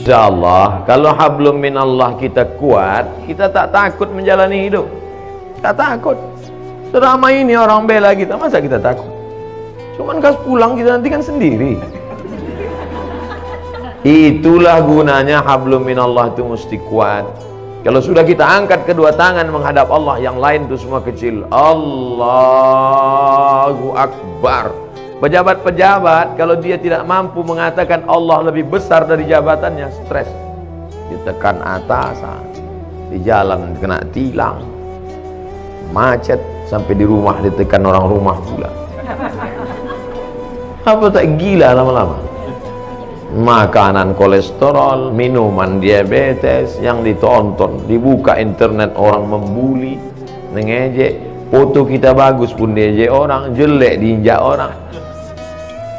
Insyaallah kalau hablum minallah kita kuat, kita tak takut menjalani hidup. Tak takut. Selama ini orang bela kita, masa kita takut? Cuman kas pulang kita nanti kan sendiri. Itulah gunanya hablum minallah itu mesti kuat. Kalau sudah kita angkat kedua tangan menghadap Allah, yang lain itu semua kecil. Allahu Akbar. Pejabat-pejabat kalau dia tidak mampu mengatakan Allah lebih besar dari jabatannya, stres. Ditekan atasan, di jalan kena tilang, macet, sampai di rumah ditekan orang rumah pula. Apa tak gila lama-lama? Makanan kolesterol, minuman diabetes yang ditonton, dibuka internet orang membuli, mengejek, foto kita bagus pun diejek orang, jelek diinjak orang.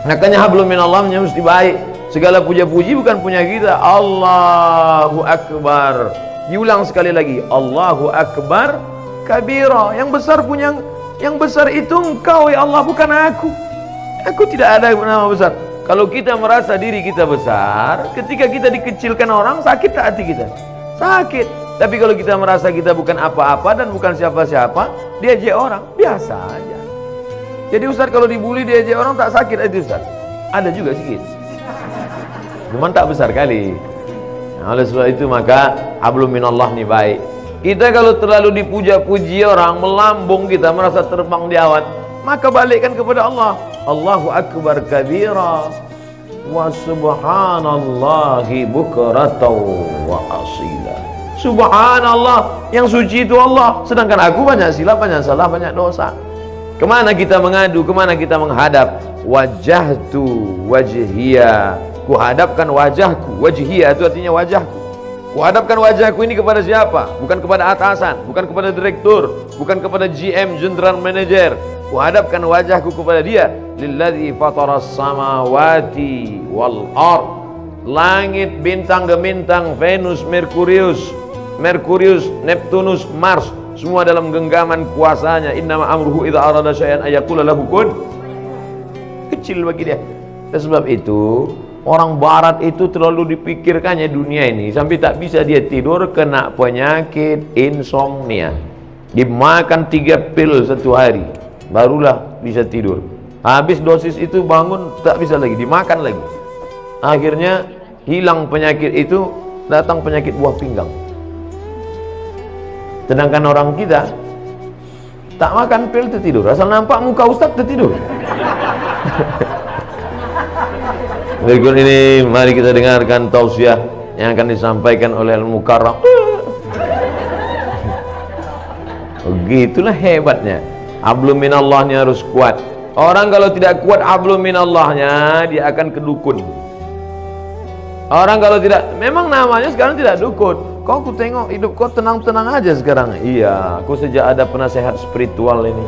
Makanya hablum minallahnya mesti baik. Segala puja-puji bukan punya kita. Allahu Akbar. Diulang sekali lagi, Allahu Akbar kabira. Yang besar punya, yang besar itu engkau ya Allah, bukan aku. Aku tidak ada nama besar. Kalau kita merasa diri kita besar, ketika kita dikecilkan orang, sakit tak hati kita? Sakit. Tapi kalau kita merasa kita bukan apa-apa dan bukan siapa-siapa, diajak orang, biasa aja. Jadi Ustaz kalau dibully diajak orang tak sakit itu Ustaz? Ada juga sedikit, cuman tak besar kali. Nah, oleh sebab itu maka hablum minallah ni baik. Kita kalau terlalu dipuja-puji orang, melambung kita merasa terbang di awan, maka balikkan kepada Allah. Allahu Akbar kabira wa subhanallahi bukratan wa asila. Subhanallah, yang suci itu Allah, sedangkan aku banyak silap, banyak salah, banyak dosa. Kemana kita mengadu, kemana kita menghadap? Wajahtu wajhiya, kuhadapkan wajahku. Wajhiya itu artinya wajahku. Kuhadapkan wajahku ini kepada siapa? Bukan kepada atasan, bukan kepada direktur, bukan kepada GM, general manager. Kuhadapkan wajahku kepada dia. Lilladzi fataras samawati wal ard. Langit, bintang gemintang, Venus, Merkurius, Neptunus, Mars, semua dalam genggaman kuasanya. Innama amruhu idza arada syai'an ayaqula lahu kun. Kecil bagi dia. Dan sebab itu orang barat itu terlalu dipikirkannya dunia ini sampai tak bisa dia tidur, kena penyakit insomnia. Dimakan 3 pil satu hari barulah bisa tidur. Habis dosis itu bangun tak bisa lagi, dimakan lagi. Akhirnya hilang penyakit itu, datang penyakit buah pinggang. Sedangkan orang kita tak makan pil tertidur, asal nampak muka ustaz tertidur. Berikut ini mari kita dengarkan tausiah yang akan disampaikan oleh Al-Mukarram. Begitulah hebatnya. Hablum minallahnya harus kuat. Orang kalau tidak kuat hablum minallahnya, dia akan kedukun. Orang kalau tidak, memang namanya sekarang tidak dukun. Kau ku tengok hidup kau tenang-tenang aja sekarang. Iya, aku sejak ada penasehat spiritual ini.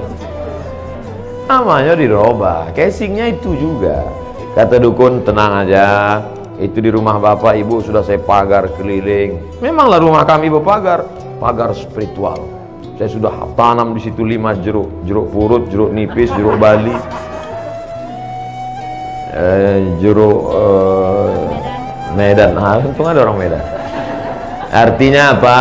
Namanya dirubah, casingnya itu juga. Kata dukun, tenang aja, itu di rumah bapak ibu sudah saya pagar keliling. Memanglah rumah kami berpagar, pagar spiritual. Saya sudah tanam di situ 5 jeruk, jeruk purut, jeruk nipis, jeruk bali, jeruk Medan. Untung ada orang Medan. Artinya apa?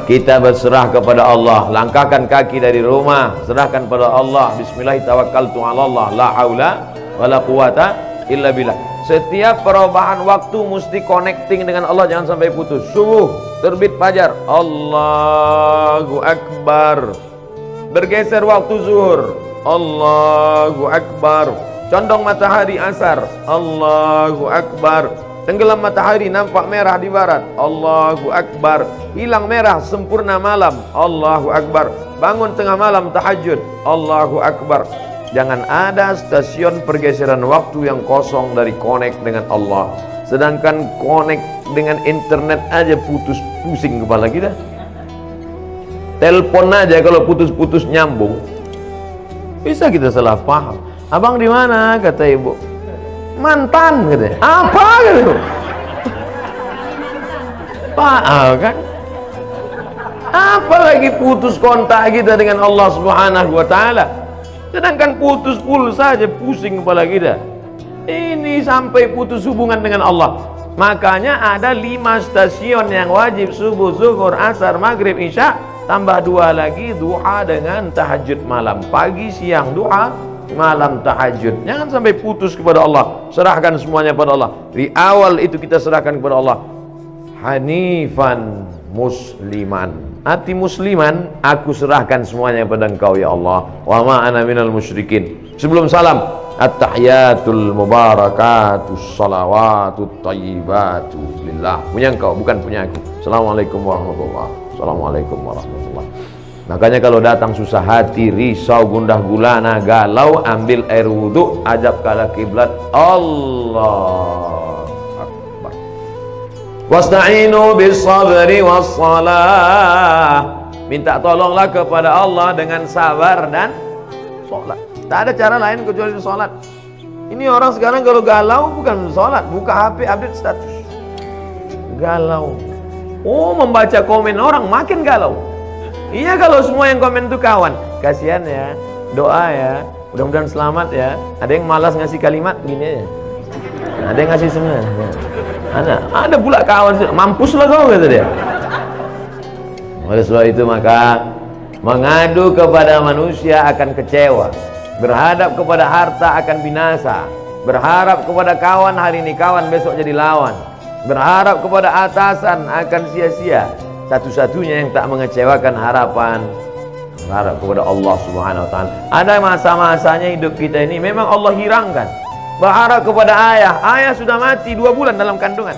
Kita berserah kepada Allah. Langkahkan kaki dari rumah, serahkan pada Allah. Bismillahirrahmanirrahim. La haula wala quwata illa billah. Setiap perubahan waktu mesti connecting dengan Allah, jangan sampai putus. Subuh, terbit fajar, Allahu Akbar. Bergeser waktu zuhur, Allahu Akbar. Condong matahari asar, Allahu Akbar. Tenggelam matahari nampak merah di barat, Allahu Akbar. Hilang merah sempurna malam, Allahu Akbar. Bangun tengah malam tahajud, Allahu Akbar. Jangan ada stasiun pergeseran waktu yang kosong dari connect dengan Allah. Sedangkan connect dengan internet aja putus, pusing kepala kita. Telepon aja kalau putus-putus nyambung, bisa kita salah paham. Abang di mana? Kata ibu. Mantan katanya. Apa gitu? Pak kan? Apalagi putus kontak kita dengan Allah Subhanahu wa taala. Sedangkan putus pulsa saja pusing kepala kita. Ini sampai putus hubungan dengan Allah. Makanya ada 5 stasiun yang wajib: subuh, zuhur, asar, maghrib, isya, tambah 2 lagi duha dengan tahajud malam. Pagi, siang duha, malam tahajud. Jangan sampai putus kepada Allah. Serahkan semuanya pada Allah. Di awal itu kita serahkan kepada Allah. Hanifan musliman, hati musliman, aku serahkan semuanya kepada Engkau ya Allah. Wa ma ana minal musyrikin. Sebelum salam, at-tahiyatul mubarakatus salawatut tayyibatu lillah. Punya Engkau, bukan punya aku. Assalamualaikum warahmatullahi wabarakatuh. Assalamualaikum warahmatullahi wabarakatuh. Makanya kalau datang susah hati, risau, gundah gulana, galau, ambil air wudhu, ajab kala kiblat, Allah Akbar. Wasta'inu bis sabri was salah. Minta tolonglah kepada Allah dengan sabar dan sholat. Tak ada cara lain kecuali sholat. Ini orang sekarang kalau galau bukan sholat, buka HP update status, galau. Oh, membaca komen orang makin galau. Iya, kalau semua yang komen itu kawan, kasihan ya, doa ya, mudah-mudahan selamat ya. Ada yang malas ngasih kalimat gini aja, ada yang ngasih semua ya. Ada pula kawan, mampuslah kau, kata dia. Oleh sebab itu maka mengadu kepada manusia akan kecewa, berhadap kepada harta akan binasa, berharap kepada kawan hari ini kawan, besok jadi lawan, berharap kepada atasan akan sia-sia. Satu-satunya yang tak mengecewakan harapan, berharap kepada Allah Subhanahu wa ta'ala. Ada masa-masanya hidup kita ini memang Allah hirangkan. Berharap kepada ayah sudah mati 2 bulan dalam kandungan.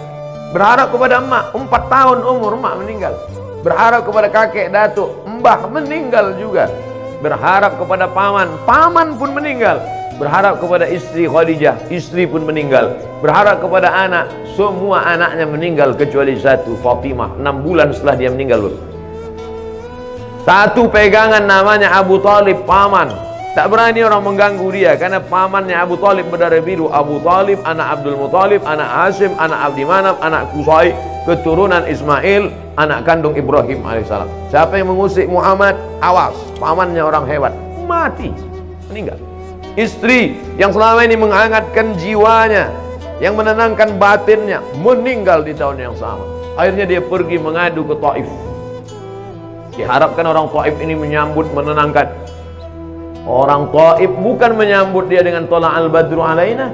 Berharap kepada emak, 4 tahun umur emak meninggal. Berharap kepada kakek, datuk, mbah meninggal juga. Berharap kepada paman pun meninggal. Berharap kepada istri Khadijah, istri pun meninggal. Berharap kepada anak, semua anaknya meninggal kecuali satu, Fatimah, 6 bulan setelah dia meninggal. Satu pegangan namanya Abu Talib, paman. Tak berani orang mengganggu dia karena pamannya Abu Talib berdarah biru. Abu Talib anak Abdul Muthalib, anak Hashim, anak Abdi Manaf, anak Qusay, keturunan Ismail, anak kandung Ibrahim alaihissalam. Siapa yang mengusik Muhammad, awas, pamannya orang hebat, mati, meninggal. Istri yang selama ini menghangatkan jiwanya, yang menenangkan batinnya, meninggal di tahun yang sama. Akhirnya dia pergi mengadu ke Taif. Diharapkan orang Taif ini menyambut, menenangkan. Orang Taif bukan menyambut dia dengan tola al-badru alaina.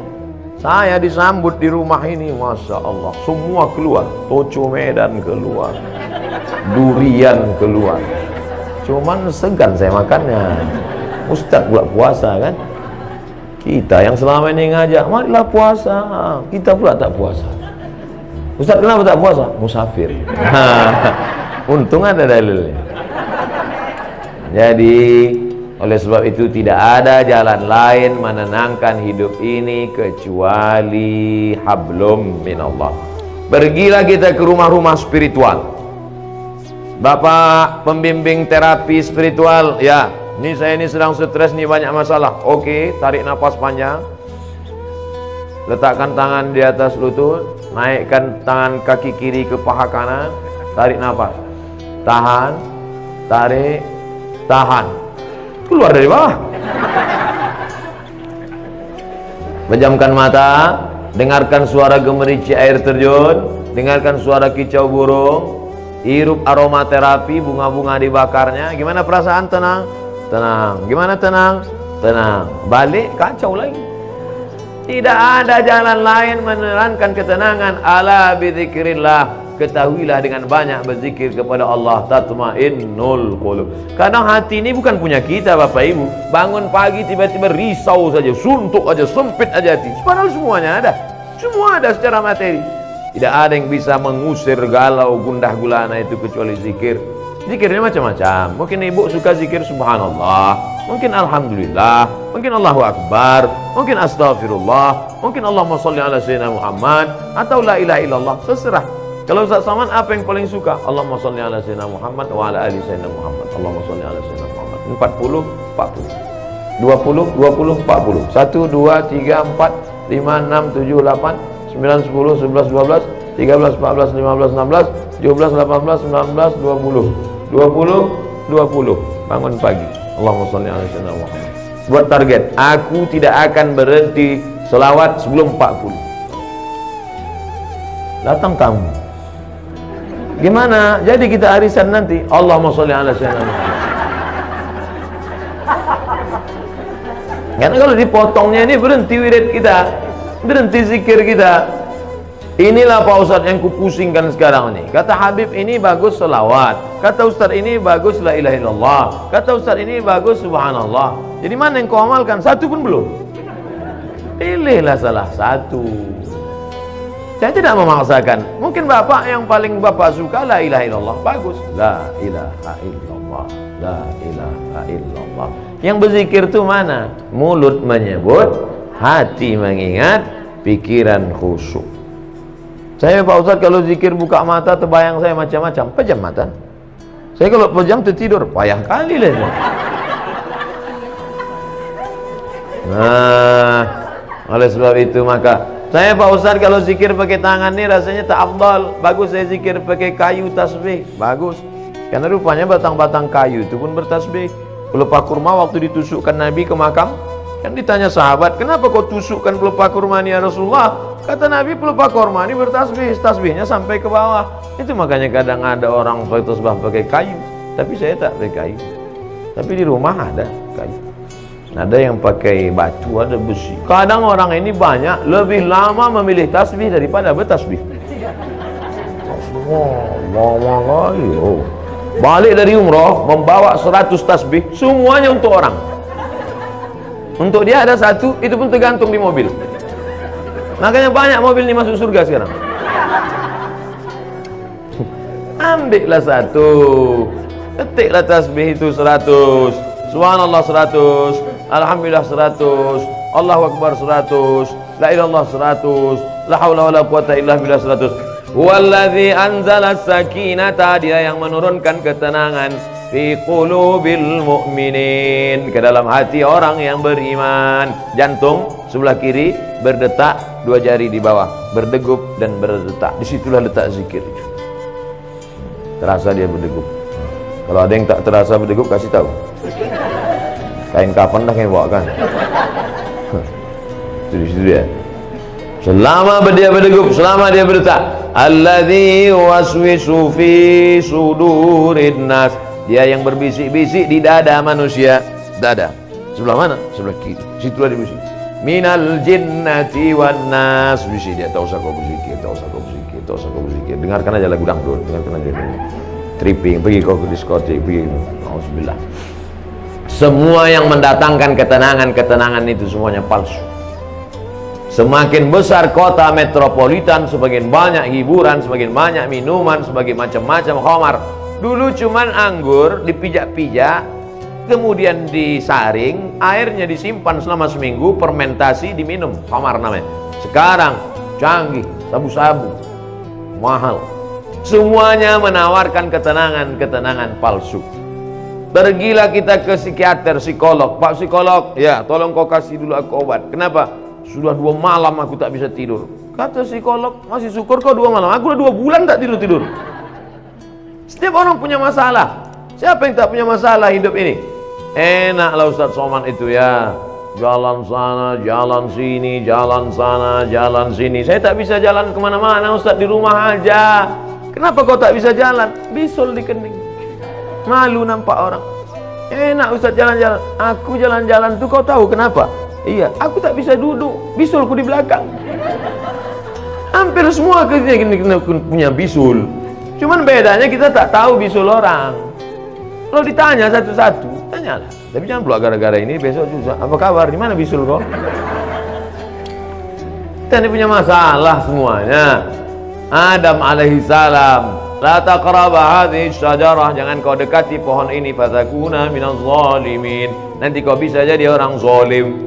Saya disambut di rumah ini, Masya Allah, semua keluar. Toco Medan keluar, durian keluar. Cuman segan saya makannya. Ustadz pula puasa kan. Kita yang selama ini ngajak, marilah puasa, kita pula tak puasa. Ustaz, kenapa tak puasa? Musafir. Untung ada dalilnya. Jadi oleh sebab itu tidak ada jalan lain menenangkan hidup ini kecuali hablum minallah. Pergilah kita ke rumah-rumah spiritual. Bapak pembimbing terapi spiritual, ya, ini saya ini sedang stres nih, banyak masalah. Oke, tarik nafas panjang. Letakkan tangan di atas lutut, naikkan tangan kaki kiri ke paha kanan, tarik nafas. Tahan, tarik, tahan. Keluar dari bawah. Pejamkan mata, dengarkan suara gemericik air terjun, dengarkan suara kicau burung, hirup aromaterapi, bunga-bunga dibakarnya. Gimana perasaan? Tenang. Tenang. Gimana tenang? Tenang. Balik kacau lagi. Tidak ada jalan lain menerangkan ketenangan. Ala bidzikrillah. Ketahuilah dengan banyak berzikir kepada Allah tatmainnul qulub. Kadang hati ini bukan punya kita Bapak Ibu. Bangun pagi tiba-tiba risau saja, suntuk aja, sempit aja hati. Padahal semuanya ada. Semua ada secara materi. Tidak ada yang bisa mengusir galau gundah gulana itu kecuali zikir. Zikirnya macam-macam. Mungkin ibu suka zikir subhanallah, mungkin alhamdulillah, mungkin Allahu akbar, mungkin astaghfirullah, mungkin Allahumma sholli ala sayyidina Muhammad, atau la ilaha illallah, terserah. Kalau Ustaz Saman apa yang paling suka? Allahumma sholli ala sayyidina Muhammad wa ala ali sayyidina Muhammad. Allahumma sholli ala sayyidina Muhammad. 40 40. 20 20 40. 1 2 3 4 5 6 7 8 9 10 11 12 13 14 15 16 17 18 19 20. 20 bangun pagi. Allahumma sholli ala sayyidina Muhammad. Buat target, aku tidak akan berhenti selawat sebelum 40. datang tamu. Gimana? Jadi kita arisan nanti, Allahumma sholli ala sayyidina Muhammad. Karena kalau dipotongnya ini berhenti wirid kita, berhenti zikir kita. Inilah Pak Ustadz yang kupusingkan sekarang ini. Kata Habib ini bagus selawat, kata Ustadz ini bagus la ilaha illallah, kata Ustadz ini bagus subhanallah. Jadi mana yang kau amalkan? Satu pun belum. Pilihlah salah satu. Saya tidak memaksakan. Mungkin bapak yang paling bapak suka la ilaha illallah, bagus. La ilaha illallah, la ilaha illallah. Yang berzikir itu mana? Mulut menyebut, hati mengingat, pikiran khusyuk. Saya Pak Ustadz kalau zikir buka mata terbayang saya macam-macam. Pejam mata. Saya kalau pejam tertidur, payah kali lah. Nah, oleh sebab itu maka saya Pak Ustadz kalau zikir pakai tangan ini rasanya tak afdal. Bagus saya zikir pakai kayu tasbih. Bagus. Karena rupanya batang-batang kayu itu pun bertasbih. Pelepah kurma waktu ditusukkan Nabi ke makam, kan ditanya sahabat, kenapa kau tusukkan pelepah kurma ini ya Rasulullah? Kata Nabi, pelepah kurma ini bertasbih, tasbihnya sampai ke bawah. Itu makanya kadang ada orang pakai tasbih pakai kayu, tapi saya tak pakai kayu. Tapi di rumah ada kayu. Ada yang pakai batu, ada besi. Kadang orang ini banyak lebih lama memilih tasbih daripada bertasbih. Balik dari umroh membawa 100 tasbih, semuanya untuk orang. Untuk dia ada satu, itu pun tergantung di mobil. Makanya banyak mobil ini masuk surga sekarang. Ambillah satu, ketiklah tasbih itu 100, subhanallah 100, alhamdulillah 100, Allahu akbar 100, la ilallah 100, la haula wala quwata illa billah 100. Wallazi anzala sakinata, dia yang menurunkan ketenangan fi qulubil mu'minin, ke dalam hati orang yang beriman. Jantung sebelah kiri berdetak, dua jari di bawah berdegup dan berdetak. Disitulah letak zikir. Terasa dia berdegup. Kalau ada yang tak terasa berdegup, kasih tahu. Kain kafan dah yang bawa kan. Itu di situ dia. Selama dia berdegup, selama dia berdetak. Alladzi waswisu fi sudurin nas, dia yang berbisik-bisik di dada manusia. Dada sebelah mana? Sebelah kiri. Situlah dia bisik. Minal jinnati wan nas, bisik dia. Tak usah kau berzikir, tak usah kau berzikir, tak usah kau berzikir. Dengarkan aja lagu dangdut, dengarkan aja tripping, pergi kau ke diskotik, pergi. Alhamdulillah. Semua yang mendatangkan ketenangan itu semuanya palsu. Semakin besar kota metropolitan, semakin banyak hiburan, semakin banyak minuman, semakin macam-macam khamar. Dulu cuman anggur dipijak-pijak, kemudian disaring, airnya disimpan selama seminggu, fermentasi, diminum, khamar namanya. Sekarang canggih, sabu-sabu, mahal. Semuanya menawarkan ketenangan palsu. Pergilah kita ke psikiater, psikolog. Pak psikolog, ya tolong kau kasih dulu aku obat. Kenapa? Sudah 2 malam aku tak bisa tidur. Kata psikolog, masih syukur kau 2 malam. Aku udah 2 bulan tak tidur. Setiap orang punya masalah. Siapa yang tak punya masalah hidup ini? Enaklah Ustaz Somad itu ya. Jalan sana, jalan sini, jalan sana, jalan sini. Saya tak bisa jalan kemana-mana Ustaz, di rumah aja. Kenapa kau tak bisa jalan? Bisul di kening. Malu nampak orang. Enak Ustaz jalan-jalan. Aku jalan-jalan tuh kau tahu kenapa? Iya, aku tak bisa duduk, bisulku di belakang. Hampir semua kita punya bisul. Cuman bedanya kita tak tahu bisul orang. Kalau ditanya satu-satu, tanyalah. Tapi jangan pula gara-gara ini besok susah. Apa kabar? Di mana bisul kau? Kita ini punya masalah semuanya. Adam alaihi salam, la taqraba hadhihi syajarah, jangan kau dekati pohon ini, fatakuna minaz zalimin. Nanti kau bisa jadi orang zalim.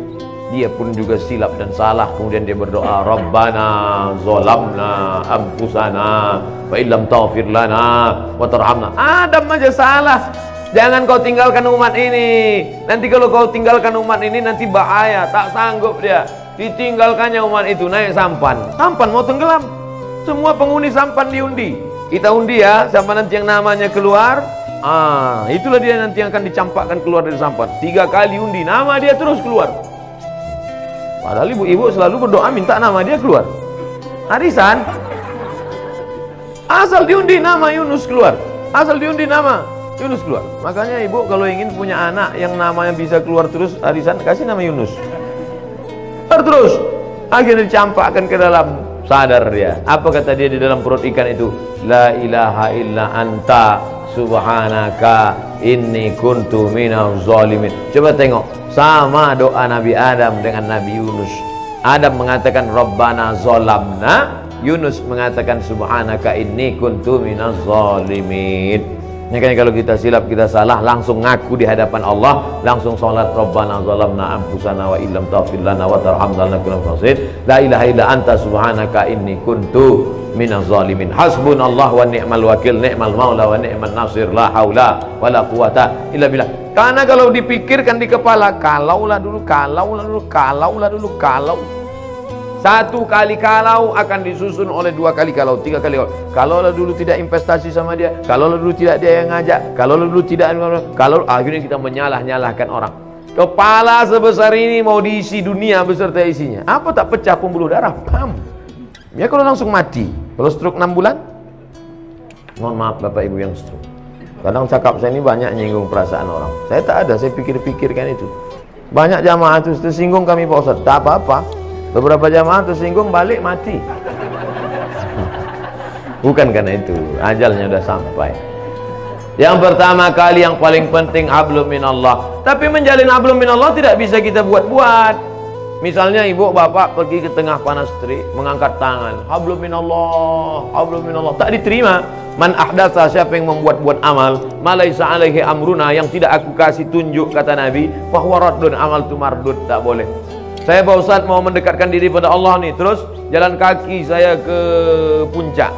Dia pun juga silap dan salah, kemudian dia berdoa, Rabbana zalamna anfusana wa illam taghfir lana wa tarhamna. Adam aja salah. Jangan kau tinggalkan umat ini. Nanti kalau kau tinggalkan umat ini nanti bahaya, tak sanggup dia. Ditinggalkannya umat itu, naik sampan. Sampan mau tenggelam. Semua penghuni sampan diundi. Kita undi ya, siapa nanti yang namanya keluar. Itulah dia nanti yang akan dicampakkan keluar dari sampan. 3 kali undi, nama dia terus keluar. Padahal ibu-ibu selalu berdoa minta nama dia keluar. Arisan. Asal diundi nama Yunus keluar. Asal diundi nama Yunus keluar. Makanya ibu kalau ingin punya anak yang namanya bisa keluar terus arisan, kasih nama Yunus. Terus akhirnya dicampakkan ke dalam, sadar dia. Apa kata dia di dalam perut ikan itu? La ilaha illa anta subhanaka inni kuntu minaz zalimin. Coba tengok, sama doa Nabi Adam dengan Nabi Yunus. Adam mengatakan Rabbana zalamna, Yunus mengatakan subhanaka inni kuntu minaz zalimin. Makanya kalau kita silap, kita salah, langsung ngaku di hadapan Allah, langsung sholat Rabbana zalamna anfusana wa illam taghfir lana wa tarhamna lanakunanna minal khasirin. La ilaha illa anta subhanaka inni kuntu minaz zalimin. Hasbunallah wa ni'mal wakil, ni'mal maula wa ni'man nasir, la haula wala quwata illa billah. Karena kalau dipikirkan di kepala, kalaulah dulu, kalau satu kali kalau akan disusun oleh dua kali kalau, tiga kali kalau dulu tidak investasi sama dia, kalau dulu tidak dia yang ngajak, kalau dulu tidak, kalau akhirnya kita menyalah-nyalahkan orang. Kepala sebesar ini mau diisi dunia beserta isinya, apa tak pecah pembuluh darah? Pam. Ya kalau langsung mati. Kalau stroke 6 bulan, mohon maaf Bapak Ibu yang stroke. Kadang cakap saya ini banyak nyinggung perasaan orang. Saya tak ada, saya pikir-pikirkan itu. Banyak jamaah itu tersinggung kami Pak Ustaz, tak apa-apa. Beberapa jamaah tersinggung balik mati. Bukan karena itu, ajalnya sudah sampai. Yang pertama kali yang paling penting hablum minallah. Tapi menjalin hablum minallah tidak bisa kita buat-buat. Misalnya ibu bapak pergi ke tengah panas terik, mengangkat tangan, hablum minallah, tak diterima. Man ahdatsa, siapa yang membuat-buat amal, malaisa alaihi amruna, yang tidak aku kasih tunjuk, kata Nabi, fahuwa raddun, amal itu mardud, tak boleh. Saya Pak Ustadz mau mendekatkan diri pada Allah nih, terus jalan kaki saya ke puncak.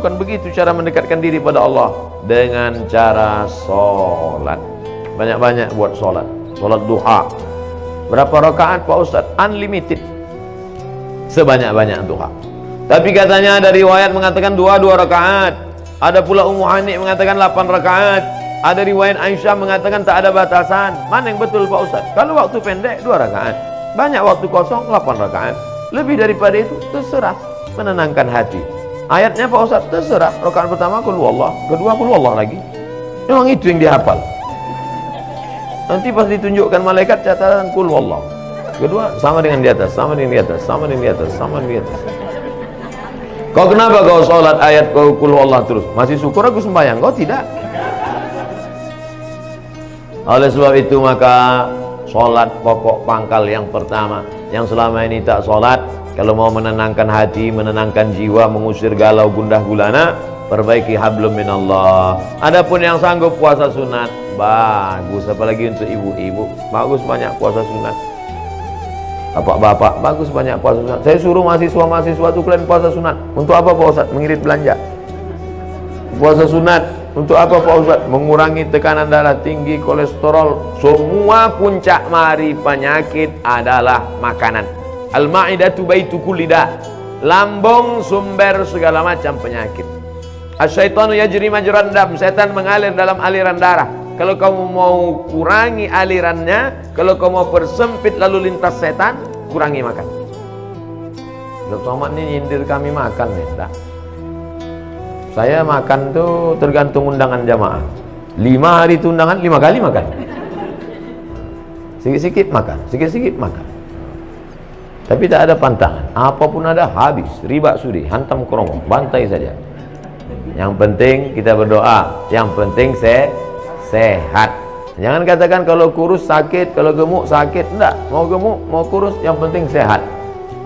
Bukan begitu cara mendekatkan diri pada Allah, dengan cara sholat. Banyak-banyak buat sholat. Sholat duha. Berapa rakaat Pak Ustadz? Unlimited. Sebanyak-banyak duha. Tapi katanya ada riwayat mengatakan 2 rakaat. Ada pula Ummu Hani mengatakan 8 rakaat. Ada riwayat Aisyah mengatakan tak ada batasan. Mana yang betul Pak Ustaz? Kalau waktu pendek 2 rakaat, banyak waktu kosong 8 rakaat. Lebih daripada itu terserah, menenangkan hati. Ayatnya Pak Ustaz terserah. Rakaat pertama qul huwallah, kedua qul huwallah lagi. Memang itu yang dihafal. Nanti pas ditunjukkan malaikat catatan qul huwallah. Kedua sama dengan di atas, sama dengan di atas, sama dengan di atas, sama dengan di atas. Kau kenapa kau sholat ayat kau qul huwallah terus? Masih syukur aku sembahyang, kau tidak? Oleh sebab itu maka sholat pokok pangkal yang pertama. Yang selama ini tak sholat, kalau mau menenangkan hati, menenangkan jiwa, mengusir galau gundah gulana, perbaiki hablum minallah. Adapun yang sanggup puasa sunat, bagus. Apalagi untuk ibu-ibu, bagus banyak puasa sunat. Bapak-bapak, bagus banyak puasa sunat. Saya suruh mahasiswa-mahasiswa itu kalian puasa sunat. Untuk apa Pak Ustaz? Mengirit belanja. Puasa sunat untuk apa Pak Ustaz? Mengurangi tekanan darah tinggi, kolesterol. Semua puncak mari penyakit adalah makanan. Al-ma'idatu baitu kulli da. Lambung sumber segala macam penyakit. Asyaitanu yajri majran dam. Setan mengalir dalam aliran darah. Kalau kamu mau kurangi alirannya, kalau kamu mau persempit lalu lintas setan, kurangi makan. Dr. Somad ini nyindir kami makan nih, tak? Saya makan tuh tergantung undangan jamaah. 5 hari itu undangan, 5 kali makan. Sikit-sikit makan, sikit-sikit makan. Tapi tak ada pantangan. Apapun ada habis. Riba sudi, hantam kerongkong, bantai saja. Yang penting kita berdoa. Yang penting sehat. Jangan katakan kalau kurus sakit, kalau gemuk sakit. Enggak, mau gemuk, mau kurus, yang penting sehat.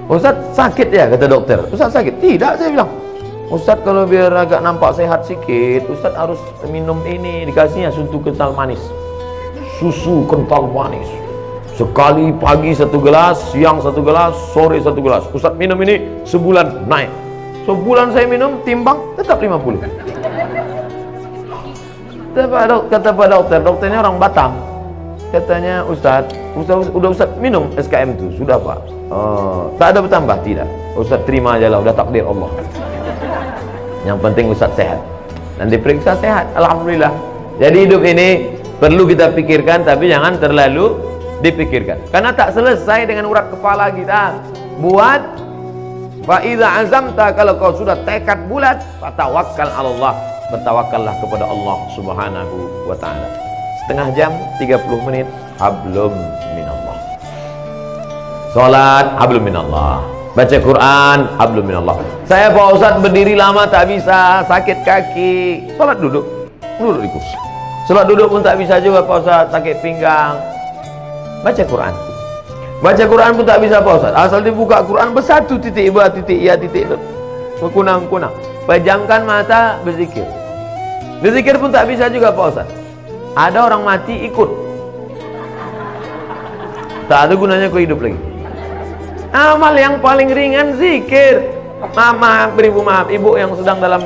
Ustaz sakit ya, kata dokter. Ustaz sakit? Tidak, saya bilang. Ustaz kalau biar agak nampak sehat sikit, Ustaz harus minum ini, dikasihnya susu kental manis. Susu kental manis. Sekali pagi 1 gelas, siang 1 gelas, sore 1 gelas. Ustaz minum ini sebulan naik. Sebulan saya minum, timbang tetap 50. Kata Pak dokter, dokternya orang Batam. Katanya Ustaz udah Ustaz minum SKM itu, sudah Pak. Tak ada bertambah, tidak. Ustaz terima aja lah, udah takdir Allah. Yang penting Ustaz sehat dan diperiksa sehat, alhamdulillah. Jadi hidup ini perlu kita pikirkan, tapi jangan terlalu dipikirkan, karena tak selesai dengan urat kepala kita. Buat Fa idza azamta, kalau kau sudah tekad bulat, fatawakkal 'ala Allah, bertawakkallah kepada Allah Subhanahu wa taala. Setengah jam, 30 menit, hablum minallah. Salat, hablum minallah. Baca Quran, hablum minallah. Saya Pak Ustaz berdiri lama tak bisa, sakit kaki. Salat duduk di kursi. Salat duduk pun tak bisa juga Pak Ustaz, sakit pinggang. Baca Quran. Baca Quran pun tak bisa Pak Ustaz. Asal dibuka Quran bersatu titik ba titik ya titik berkunang-kunang. Pejamkan mata, berzikir. Berzikir pun tak bisa juga Pak Ustaz. Ada orang mati ikut. Tak ada gunanya kau hidup lagi. Amal yang paling ringan zikir. Maaf, ibu yang sedang dalam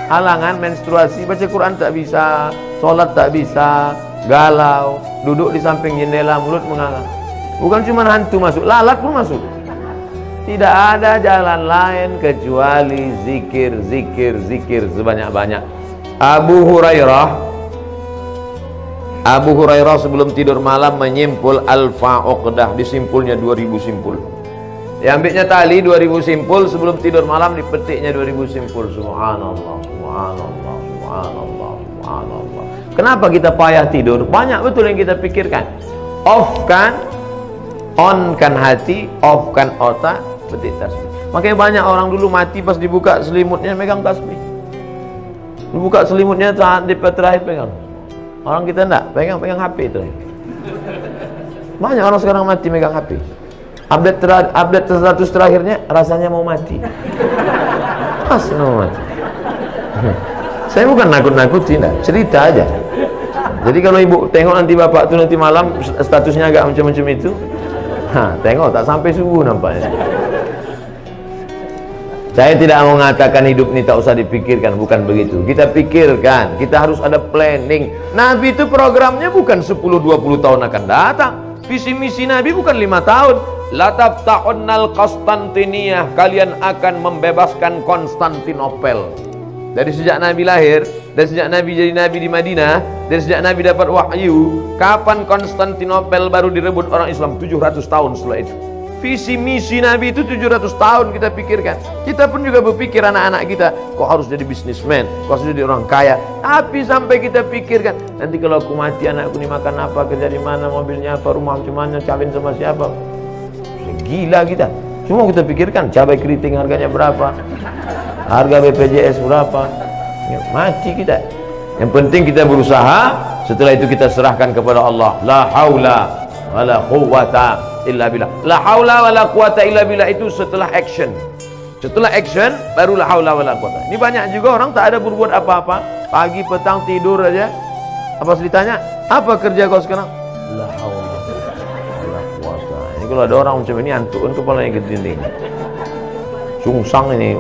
halangan menstruasi, baca Quran tak bisa, sholat tak bisa, galau, duduk di samping jendela, mulut menganga. Bukan cuma hantu masuk, lalat pun masuk. Tidak ada jalan lain kecuali zikir, zikir, zikir sebanyak-banyak. Abu Hurairah sebelum tidur malam menyimpul alfa uqdah, disimpulnya 2000 simpul. Diambilnya tali 2000 simpul, sebelum tidur malam dipetiknya 2000 simpul. Subhanallah, subhanallah, subhanallah, subhanallah. Kenapa kita payah tidur? Banyak betul yang kita pikirkan. On kan hati, off kan otak, petik tasbih. Makanya banyak orang dulu mati pas dibuka selimutnya megang tasbih. Dibuka selimutnya saat di terakhir pegang. Orang kita enggak, pegang HP itu. Banyak orang sekarang mati megang HP. Update 100 terakhirnya rasanya mau mati. Pasti mau mati. Saya bukan nakut-nakutin, cerita aja. Jadi kalau ibu tengok nanti bapak tuh nanti malam statusnya agak macam-macam itu, tengok tak sampai subuh nampaknya. Saya tidak mau mengatakan hidup ini tak usah dipikirkan, bukan begitu. Kita pikirkan, kita harus ada planning. Nabi itu programnya bukan 10-20 tahun akan datang. Visi misi Nabi bukan 5 tahun. La tabta'unnal Konstantiniyah, kalian akan membebaskan Konstantinopel. Dari sejak Nabi lahir, dari sejak Nabi jadi Nabi di Madinah, dari sejak Nabi dapat wahyu, kapan Konstantinopel baru direbut orang Islam? 700 tahun setelah itu. Visi misi Nabi itu 700 tahun kita pikirkan. Kita pun juga berpikir anak-anak kita, kok harus jadi bisnismen, kok harus jadi orang kaya. Tapi sampai kita pikirkan, nanti kalau aku mati anakku ini makan apa, kerja di mana, mobilnya apa, rumah macam mana, kawin sama siapa. Gila kita. Semua kita pikirkan, cabai keriting harganya berapa, harga BPJS berapa. Mati kita. Yang penting kita berusaha, setelah itu kita serahkan kepada Allah. La haula wala quwwata illa billah. La haula wala quwwata illa billah itu setelah action. Setelah action baru la haula wala quwwata. Ini banyak juga orang tak ada berbuat apa-apa, pagi petang tidur aja. Apa ditanya, apa kerja kau sekarang? La haula wala quwwata. Ini kalau ada orang macam ini antuk kepalanya ke dinding. Sungsang ini.